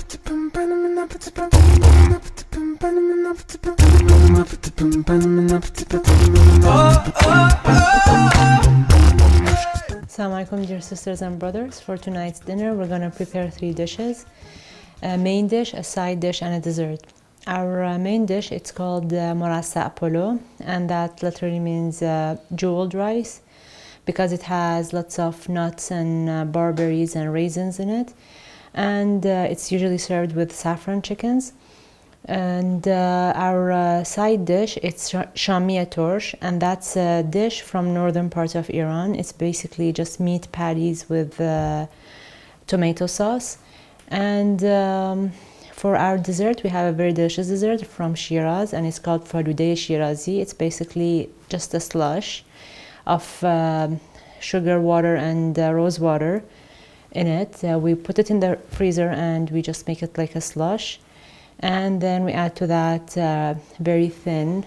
Assalamu alaikum, dear sisters and brothers. For tonight's dinner, we're going to prepare 3 dishes: a main dish, a side dish, and a dessert. Our main dish, it's called Mourasa Polo, and that literally means jeweled rice, because it has lots of nuts and barberries and raisins in it, and it's usually served with saffron chickens. And our side dish, it's Shumy Torsh, and that's a dish from northern part of Iran. It's basically just meat patties with tomato sauce. And for our dessert, we have a very delicious dessert from Shirazi, and it's called Faloodeh Shirazi. It's basically just a slush of sugar, water, and rose water in it. We put it in the freezer and we just make it like a slush. And then we add to that very thin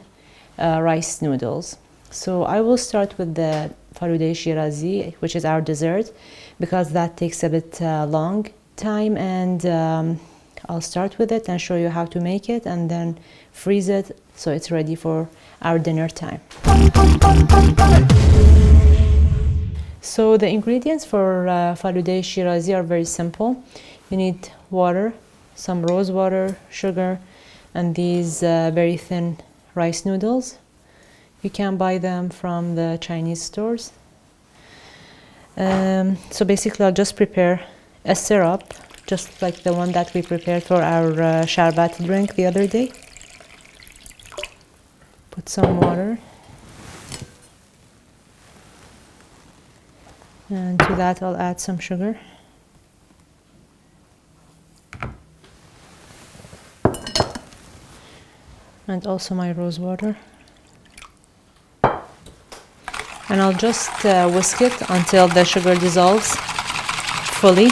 rice noodles. So I will start with the Faloodeh Shirazi, which is our dessert, because that takes a bit long time, and I'll start with it and show you how to make it and then freeze it so it's ready for our dinner time. So the ingredients for Faloodeh Shirazi are very simple. You need water, some rose water, sugar, and these very thin rice noodles. You can buy them from the Chinese stores. So basically I'll just prepare a syrup, just like the one that we prepared for our sharbat drink the other day. Put some water. And to that I'll add some sugar. And also my rose water. And I'll just whisk it until the sugar dissolves fully.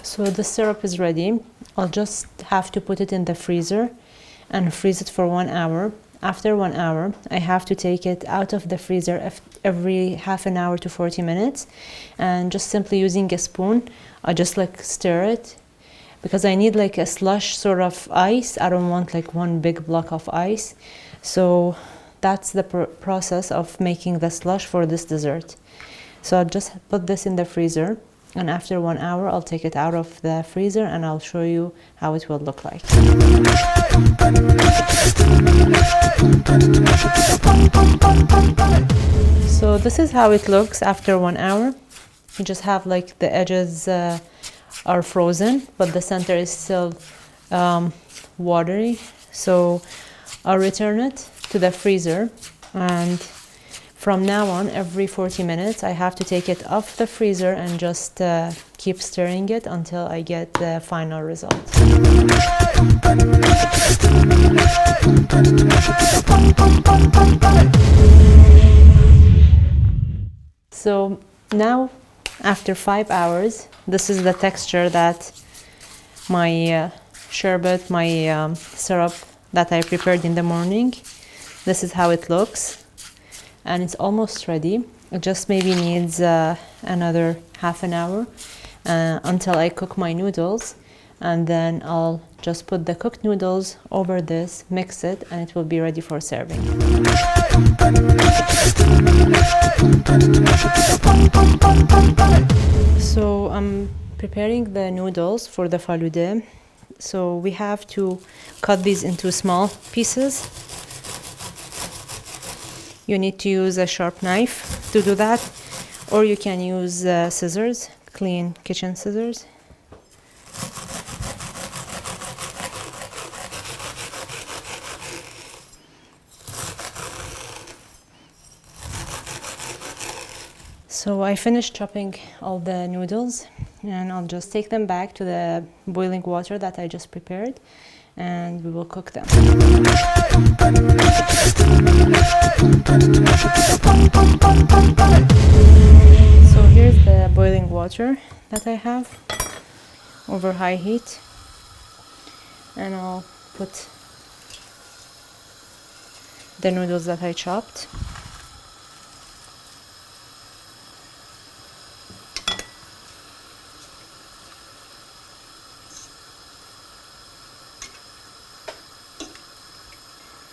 So the syrup is ready. I'll just have to put it in the freezer and freeze it for 1 hour. After 1 hour, I have to take it out of the freezer every half an hour to 40 minutes, and just simply using a spoon, I just like stir it, because I need like a slush sort of ice. I don't want like one big block of ice. So that's the process of making the slush for this dessert. So I'll just put this in the freezer, and after 1 hour I'll take it out of the freezer and I'll show you how it will look like. So this is how it looks after 1 hour. You just have like the edges are frozen, but the center is still watery. So I'll return it to the freezer, and from now on, every 40 minutes, I have to take it off the freezer and just keep stirring it until I get the final result. So now, after 5 hours, this is the texture that my sherbet, my syrup that I prepared in the morning. This is how it looks. And it's almost ready. It just maybe needs another half an hour until I cook my noodles, and then I'll just put the cooked noodles over this, mix it, and it will be ready for serving. So I'm preparing the noodles for the Faloodeh. So we have to cut these into small pieces. You need to use a sharp knife to do that, or you can use scissors, clean kitchen scissors. So I finished chopping all the noodles, and I'll just take them back to the boiling water that I just prepared, and we will cook them. So here's the boiling water that I have over high heat, and I'll put the noodles that I chopped.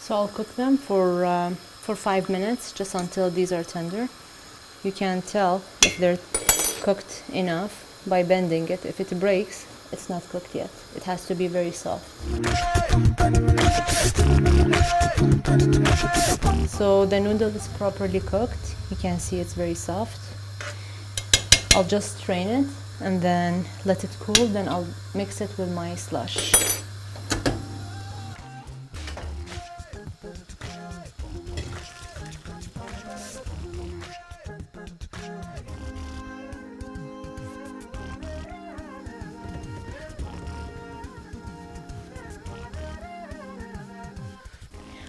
So I'll cook them for 5 minutes, just until these are tender. You can tell if they're cooked enough by bending it. If it breaks, it's not cooked yet. It has to be very soft. So the noodle is properly cooked. You can see it's very soft. I'll just strain it and then let it cool. Then I'll mix it with my slush.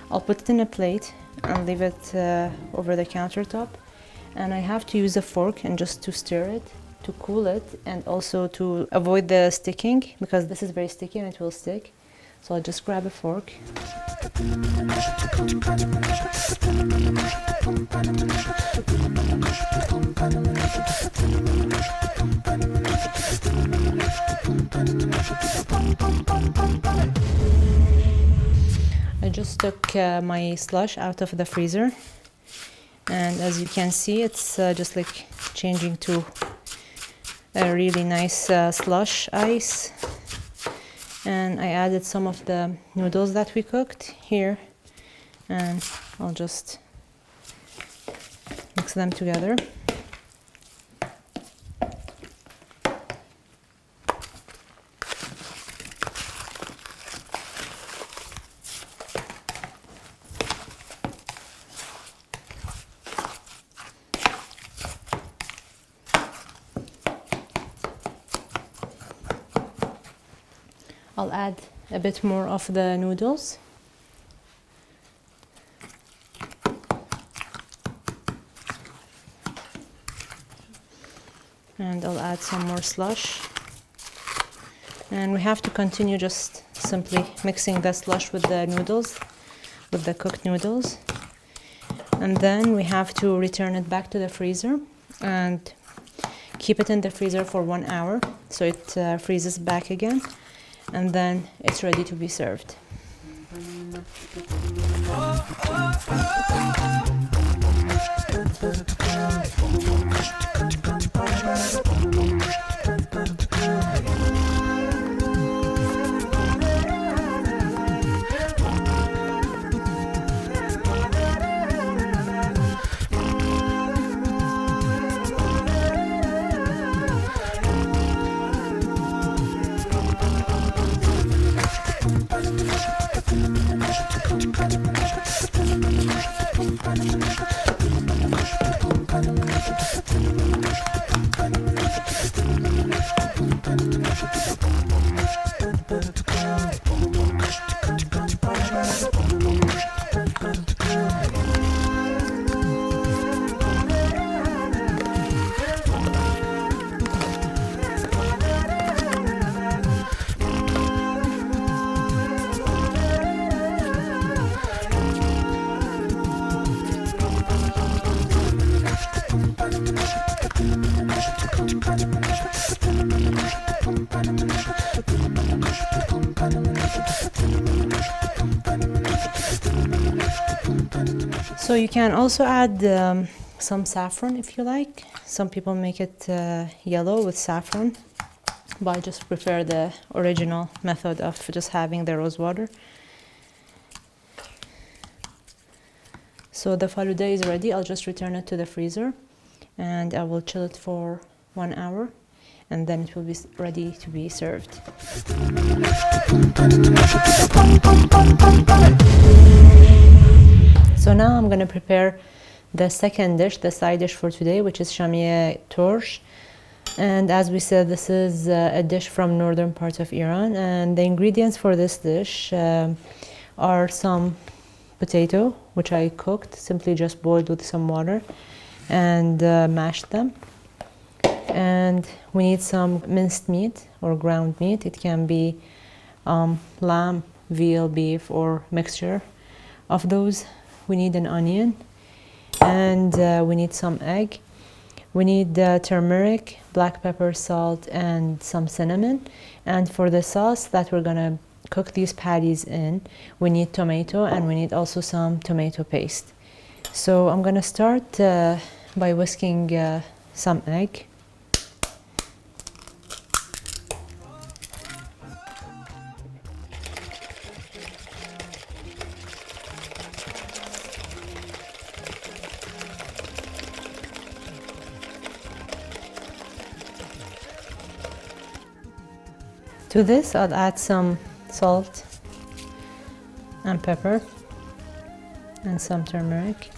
I'll put it in a plate and leave it over the countertop. And I have to use a fork and just to stir it, to cool it, and also to avoid the sticking, because this is very sticky and it will stick. So I'll just grab a fork. I just took my slush out of the freezer, and as you can see, it's just like changing to a really nice slush ice. And I added some of the noodles that we cooked here, and I'll just mix them together. I'll add a bit more of the noodles. And I'll add some more slush. And we have to continue just simply mixing the slush with the noodles, with the cooked noodles. And then we have to return it back to the freezer and keep it in the freezer for 1 hour so it freezes back again. And then it's ready to be served. So you can also add some saffron if you like. Some people make it yellow with saffron, but I just prefer the original method of just having the rose water. So the Faloodeh is ready. I'll just return it to the freezer and I will chill it for 1 hour, and then it will be ready to be served. So now I'm going to prepare the second dish, the side dish for today, which is Shumy Torsh. And as we said, this is a dish from northern part of Iran, and the ingredients for this dish are some potato, which I cooked, simply just boiled with some water and mashed them. And we need some minced meat or ground meat. It can be lamb, veal, beef, or mixture of those. We need an onion, and we need some egg. We need turmeric, black pepper, salt, and some cinnamon. And for the sauce that we're gonna cook these patties in, we need tomato and we need also some tomato paste. So I'm gonna start by whisking some egg. To this, I'll add some salt and pepper and some turmeric.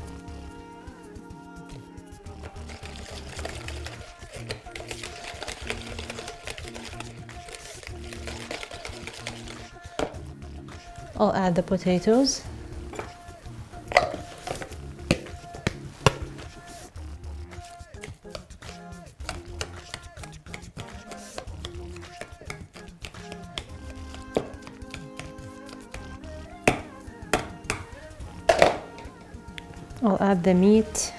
I'll add the potatoes. I'll add the meat.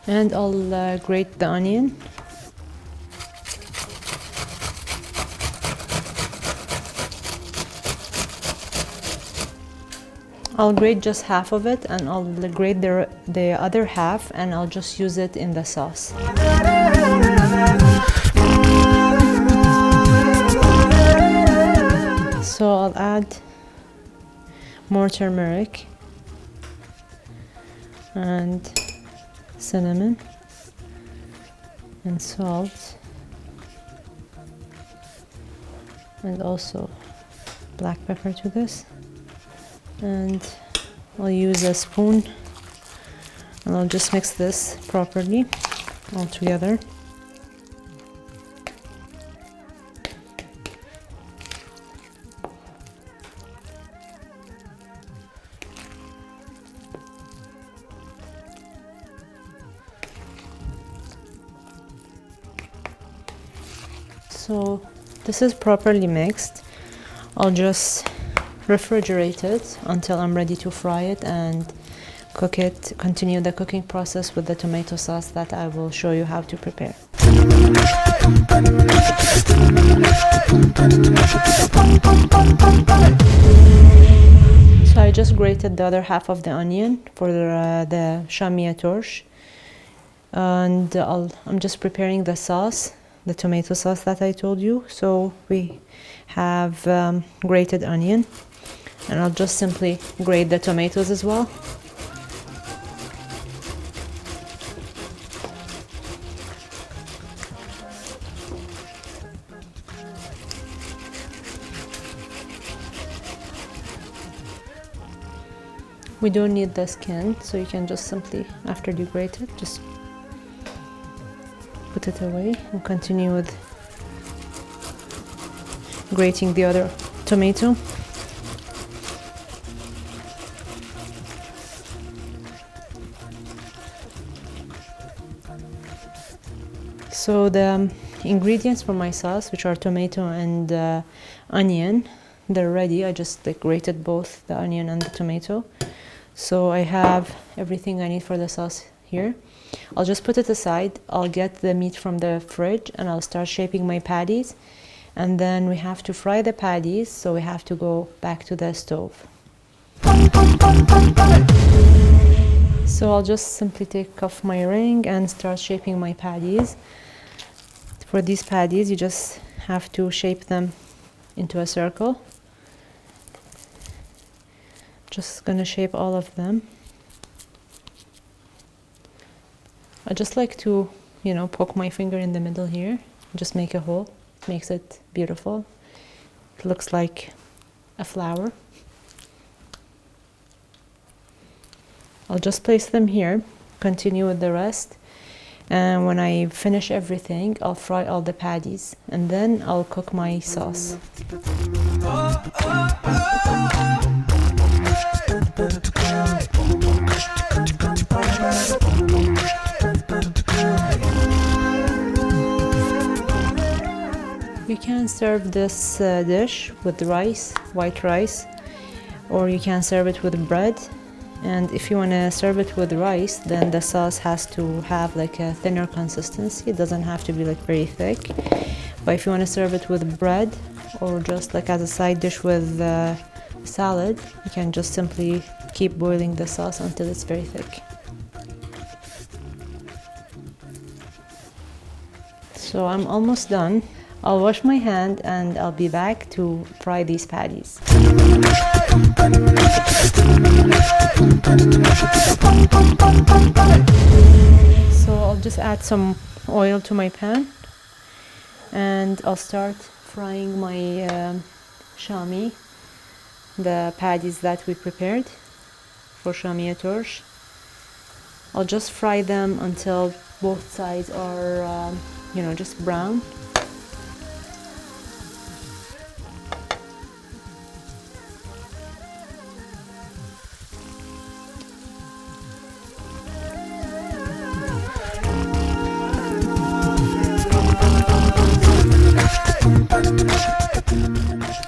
And I'll grate the onion. I'll grate just half of it, and I'll grate the other half, and I'll just use it in the sauce. So I'll add more turmeric and cinnamon and salt, and also black pepper to this. And I'll use a spoon and I'll just mix this properly all together. So this is properly mixed. I'll just refrigerate it until I'm ready to fry it and cook it, continue the cooking process with the tomato sauce that I will show you how to prepare. So I just grated the other half of the onion for the Shumy Torsh, and I'm just preparing the sauce, the tomato sauce that I told you. So we have grated onion, and I'll just simply grate the tomatoes as well. We don't need the skin, so you can just simply, after you grate it, just put it away and continue with grating the other tomato. So the ingredients for my sauce, which are tomato and onion, they're ready. I just grated both the onion and the tomato. So I have everything I need for the sauce here. I'll just put it aside. I'll get the meat from the fridge and I'll start shaping my patties. And then we have to fry the patties, so we have to go back to the stove. So I'll just simply take off my ring and start shaping my patties. For these patties, you just have to shape them into a circle. Just gonna shape all of them. I just like to, poke my finger in the middle here, just make a hole. It makes it beautiful. It looks like a flower. I'll just place them here, continue with the rest. And when I finish everything, I'll fry all the patties, and then I'll cook my sauce. can serve this dish with rice, white rice, or you can serve it with bread. And if you want to serve it with rice, then the sauce has to have like a thinner consistency. It doesn't have to be like very thick. But if you want to serve it with bread or just like as a side dish with salad, you can just simply keep boiling the sauce until it's very thick. So I'm almost done. I'll wash my hand and I'll be back to fry these patties. So I'll just add some oil to my pan and I'll start frying my Shumy, the patties that we prepared for Shumy Torsh. I'll just fry them until both sides are, just brown.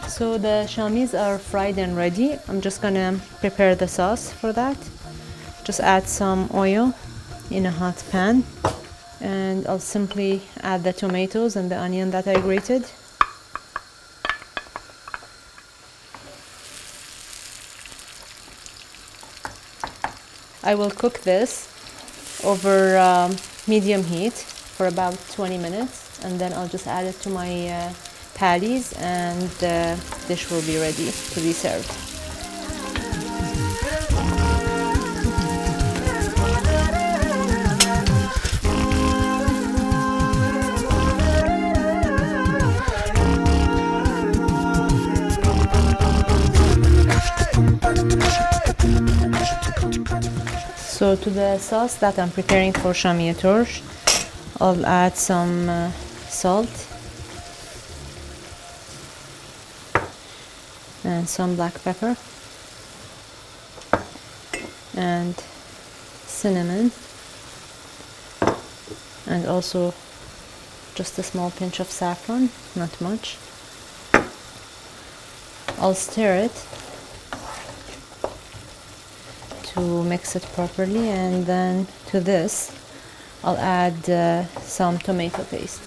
So the Shumys are fried and ready. I'm just gonna prepare the sauce for that. Just add some oil in a hot pan and I'll simply add the tomatoes and the onion that I grated. I will cook this over medium heat for about 20 minutes and then I'll just add it to my patties and the dish will be ready to be served. So to the sauce that I'm preparing for Shumy Torsh, I'll add some salt and some black pepper and cinnamon and also just a small pinch of saffron, not much. I'll stir it to mix it properly and then to this I'll add some tomato paste.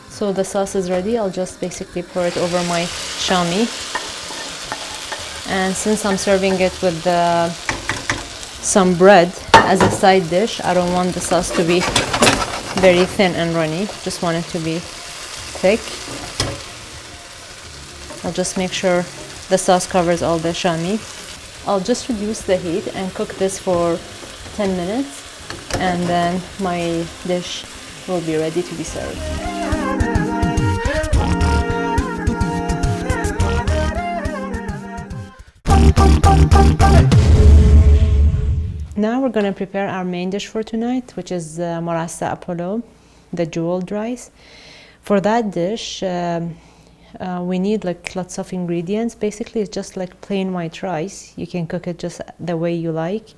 So the sauce is ready. I'll just basically pour it over my Shumy. And since I'm serving it with some bread as a side dish, I don't want the sauce to be very thin and runny. Just want it to be thick. I'll just make sure the sauce covers all the Shumy. I'll just reduce the heat and cook this for 10 minutes and then my dish will be ready to be served. Now we're going to prepare our main dish for tonight, which is Mourasa Polo, the jeweled rice. For that dish, we need like lots of ingredients. Basically, it's just like plain white rice. You can cook it just the way you like.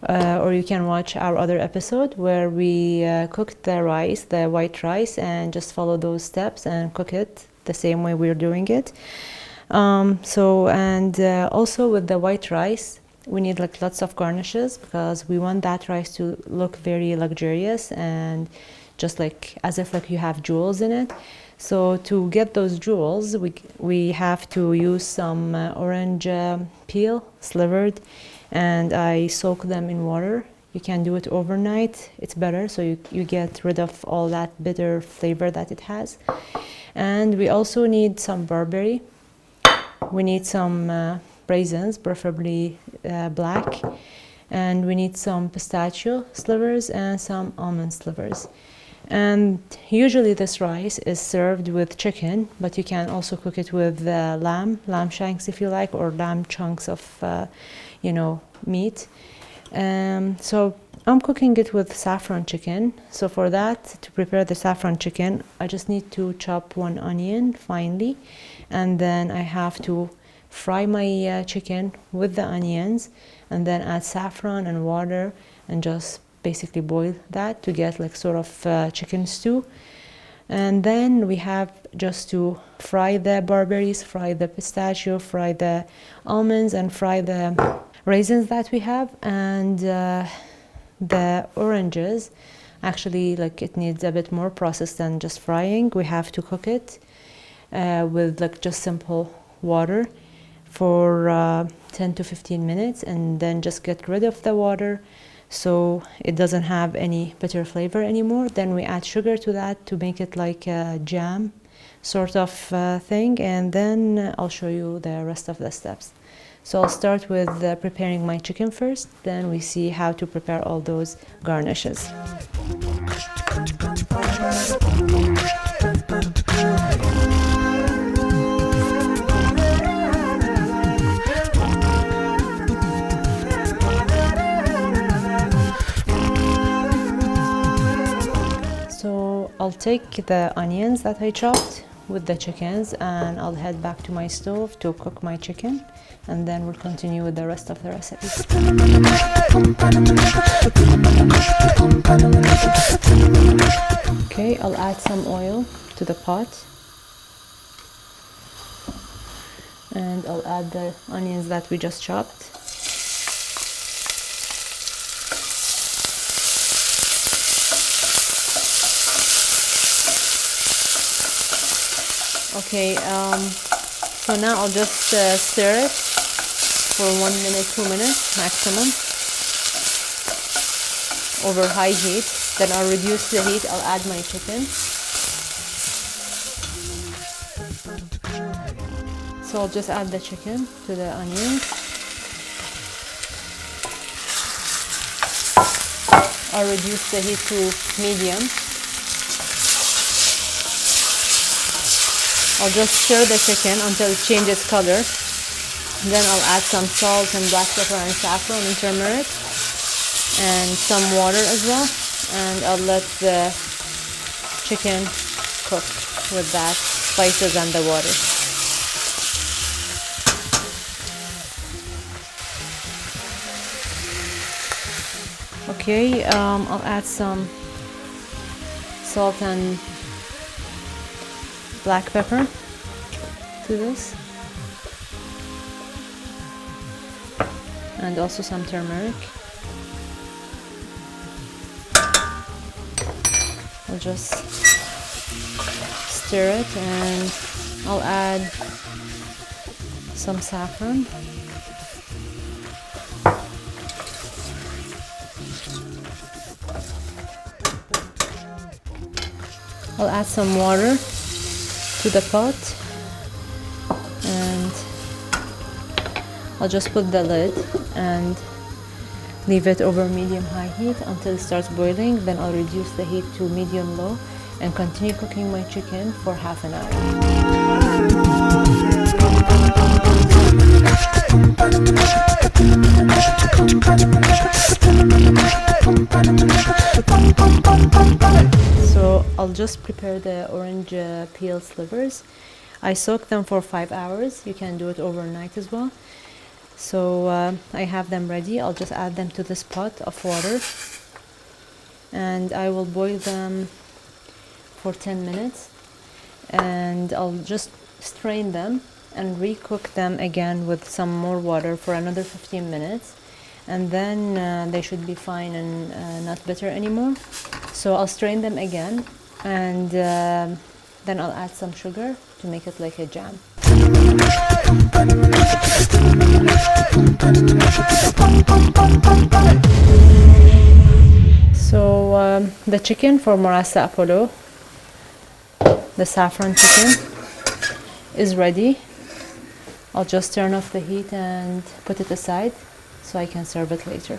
Or you can watch our other episode where we cooked the rice, the white rice, and just follow those steps and cook it the same way we're doing it. Also with the white rice, we need like lots of garnishes because we want that rice to look very luxurious and just like as if like you have jewels in it. So to get those jewels, we have to use some orange peel, slivered, and I soak them in water. You can do it overnight, it's better, so you get rid of all that bitter flavor that it has. And we also need some barberry. We need some raisins, preferably black, and we need some pistachio slivers and some almond slivers. And usually this rice is served with chicken, but you can also cook it with lamb shanks if you like, or lamb chunks of meat. So I'm cooking it with saffron chicken. So for that, to prepare the saffron chicken, I just need to chop one onion finely, and then I have to fry my chicken with the onions, and then add saffron and water and just basically boil that to get like sort of chicken stew. And then we have just to fry the barberries, fry the pistachio, fry the almonds, and fry the raisins that we have. And the oranges, actually, like, it needs a bit more process than just frying. We have to cook it with like just simple water for 10 to 15 minutes, and then just get rid of the water so it doesn't have any bitter flavor anymore. Then we add sugar to that to make it like a jam sort of thing, and then I'll show you the rest of the steps. So I'll start with preparing my chicken first, then we see how to prepare all those garnishes. So I'll take the onions that I chopped with the chickens, and I'll head back to my stove to cook my chicken, and then we'll continue with the rest of the recipe. Okay, I'll add some oil to the pot, and I'll add the onions that we just chopped. Okay, so now I'll just stir it for 1 minute, 2 minutes maximum over high heat. Then I'll reduce the heat, I'll add my chicken. So I'll just add the chicken to the onions. I'll reduce the heat to medium. I'll just stir the chicken until it changes color. Then I'll add some salt and black pepper and saffron and turmeric and some water as well. And I'll let the chicken cook with that, spices and the water. Okay, I'll add some salt and black pepper to this, and also some turmeric. I'll just stir it, and I'll add some saffron. I'll add some water to the pot, and I'll just put the lid and leave it over medium-high heat until it starts boiling. Then I'll reduce the heat to medium-low and continue cooking my chicken for half an hour. So I'll just prepare the orange peel slivers. I soak them for 5 hours. You can do it overnight as well. So I have them ready. I'll just add them to this pot of water, and I will boil them for 10 minutes, and I'll just strain them and recook them again with some more water for another 15 minutes, and then they should be fine and not bitter anymore. So I'll strain them again, and then I'll add some sugar to make it like a jam. So the chicken for Mourasa Polo, the saffron chicken, is ready. I'll just turn off the heat and put it aside so I can serve it later.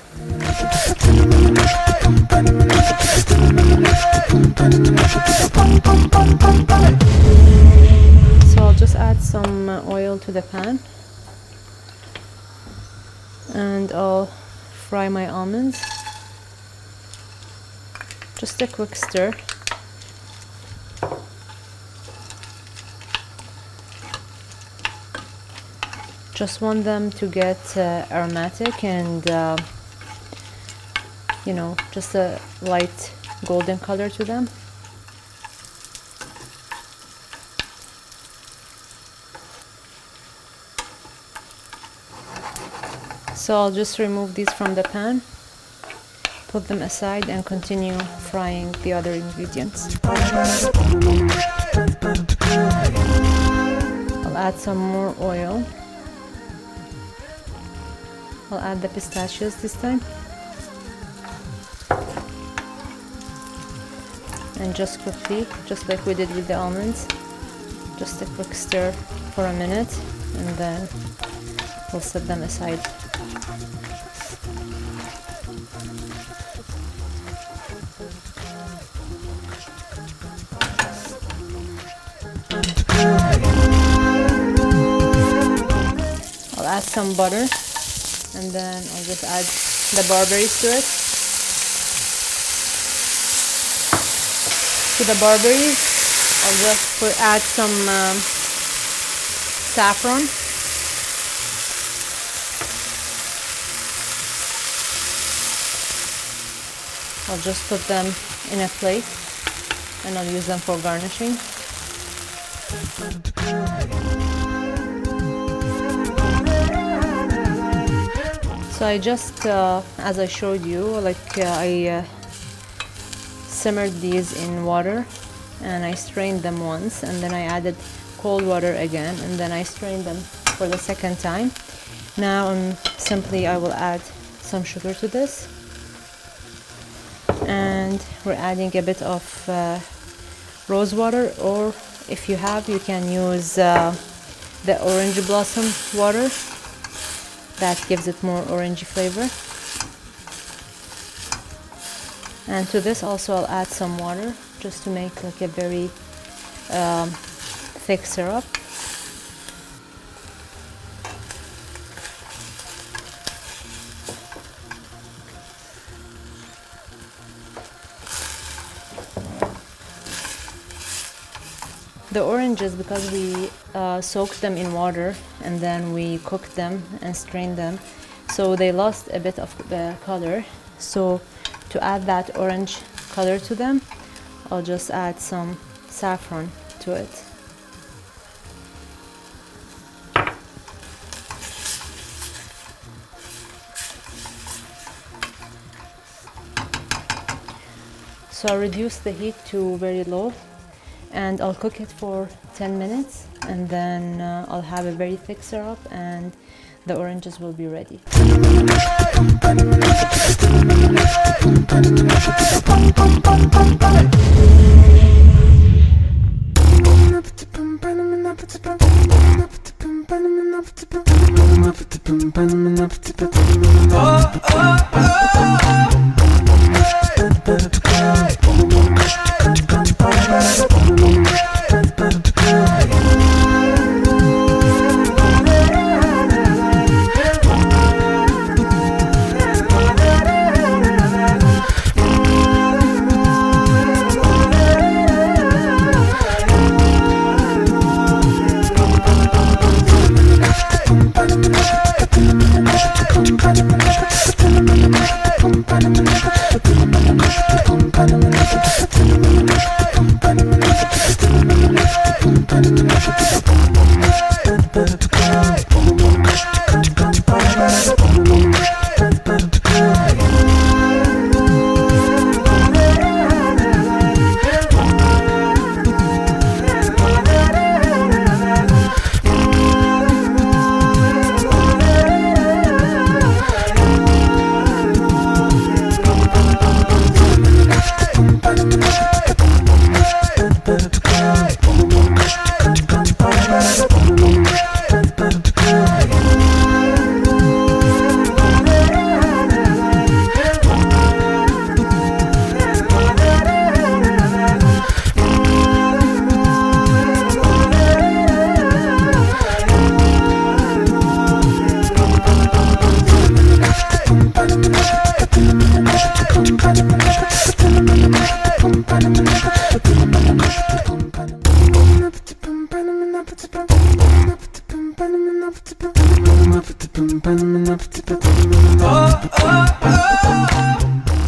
So I'll just add some oil to the pan, and I'll fry my almonds. Just a quick stir. Just want them to get aromatic and you know, just a light golden color to them. So I'll just remove these from the pan, put them aside, and continue frying the other ingredients. I'll add some more oil. I'll add the pistachios this time. And just quickly, just like we did with the almonds, just a quick stir for a minute, and then we'll set them aside. I'll add some butter, and then I'll just add the barberries to it. To the barberries, I'll just add some saffron. I'll just put them in a plate, and I'll use them for garnishing. So I just, as I showed you, like I simmered these in water, and I strained them once, and then I added cold water again, and then I strained them for the second time. Now I will add some sugar to this, and we're adding a bit of rose water, or if you have, you can use the orange blossom water. That gives it more orangey flavor. And to this also I'll add some water, just to make like a very thick syrup. The oranges, because we soaked them in water and then we cooked them and strained them, so they lost a bit of the color. So to add that orange color to them, I'll just add some saffron to it. So I'll reduce the heat to very low, and I'll cook it for 10 minutes, and then I'll have a very thick syrup, and the oranges will be ready.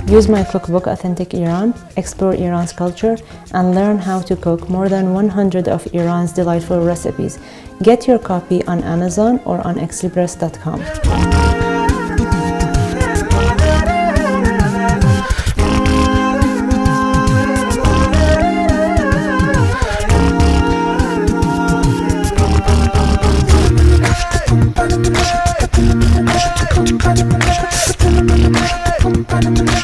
Use my cookbook Authentic Iran, explore Iran's culture, and learn how to cook more than 100 of Iran's delightful recipes. Get your copy on Amazon or on exlibris.com. Pum,